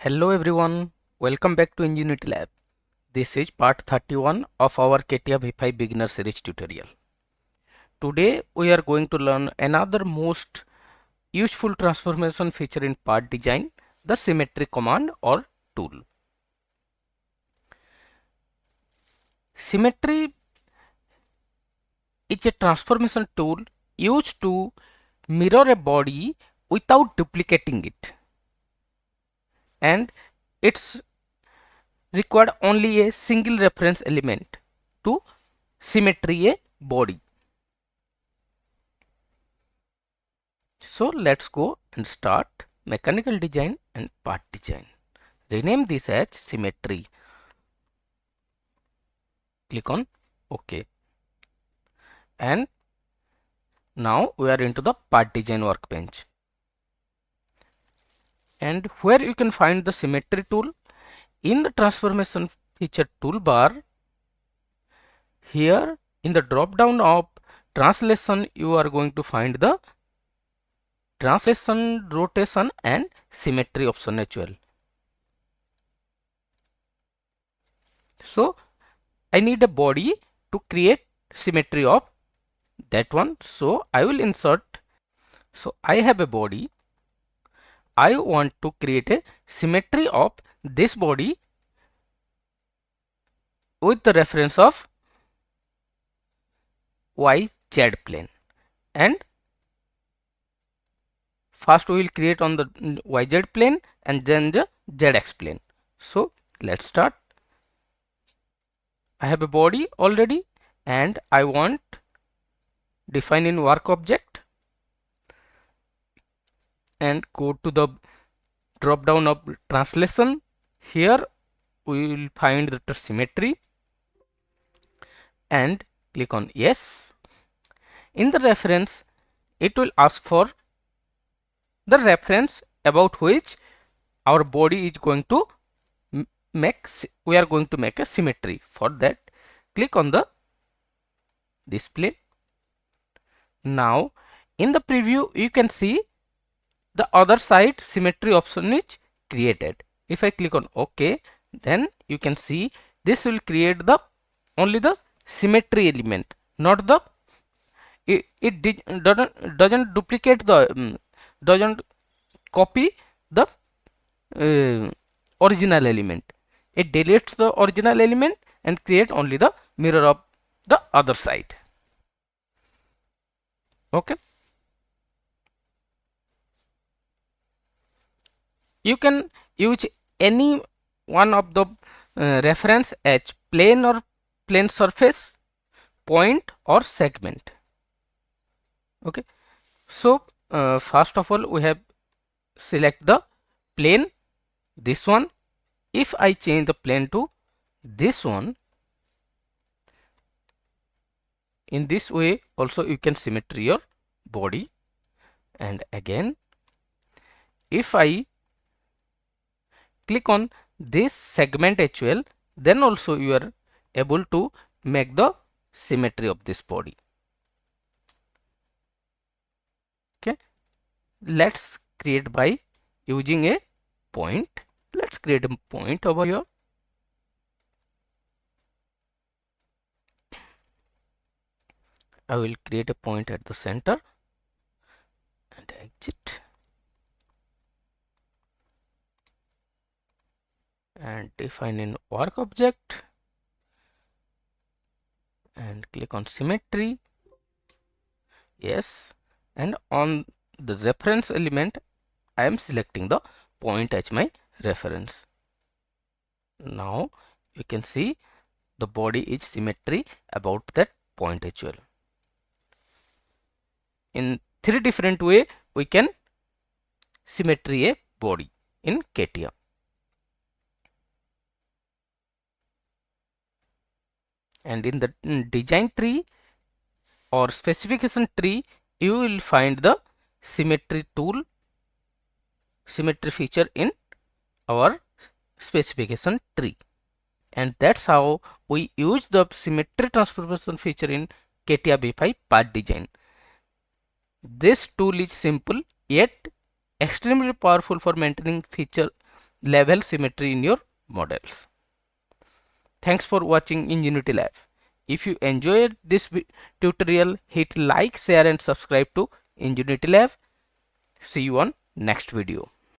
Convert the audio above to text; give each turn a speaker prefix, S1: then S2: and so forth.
S1: Hello everyone, welcome back to Enginuity Lab. This is part 31 of our CATIA V5 Beginner Series tutorial. Today we are going to learn another most useful transformation feature in part design, the symmetry command or tool. Symmetry is a transformation tool used to mirror a body without duplicating it, and it's required only a single reference element to symmetry a body. So let's go and start mechanical design and part design. Rename this as symmetry. Click on OK. And now we are into the part design workbench. And where you can find the symmetry tool in the transformation feature toolbar. Here in the drop down of translation, you are going to find the translation, rotation and symmetry option as well. So I need a body to create symmetry of that one. So I will insert. So I have a body. I want to create a symmetry of this body with the reference of YZ plane. And first we will create on the YZ plane and then the ZX plane. So let's start. I have a body already and I want define in work object and go to the drop down of translation. Here we will find the symmetry and click on yes. In the reference, it will ask for the reference about which our body is going to we are going to make a symmetry. For that, click on the display. Now in the preview you can see the other side symmetry option is created. If I click on OK, then you can see this will create the only the symmetry element, not the doesn't duplicate the doesn't copy the original element. It deletes the original element and create only the mirror of the other side. Okay. You can use any one of the reference as plane or plane surface, point or segment. Okay. So first of all we have select the plane, this one. If I change the plane to this one, in this way also you can symmetry your body. And again, if I click on this segment as well, then also you are able to make the symmetry of this body. Okay, let's create by using a point. Let's create a point over here. I will create a point at the center and exit and define in work object and click on symmetry. Yes, and on the reference element I am selecting the point as my reference. Now you can see the body is symmetry about that point as well. In three different way we can symmetry a body in CATIA. And in the design tree or specification tree, you will find the symmetry tool, symmetry feature in our specification tree. And that's how we use the symmetry transformation feature in CATIA V5 part design. This tool is simple yet extremely powerful for maintaining feature level symmetry in your models. Thanks for watching Enginuity Lab. If you enjoyed this tutorial, hit like, share and subscribe to Enginuity Lab. See you on next video.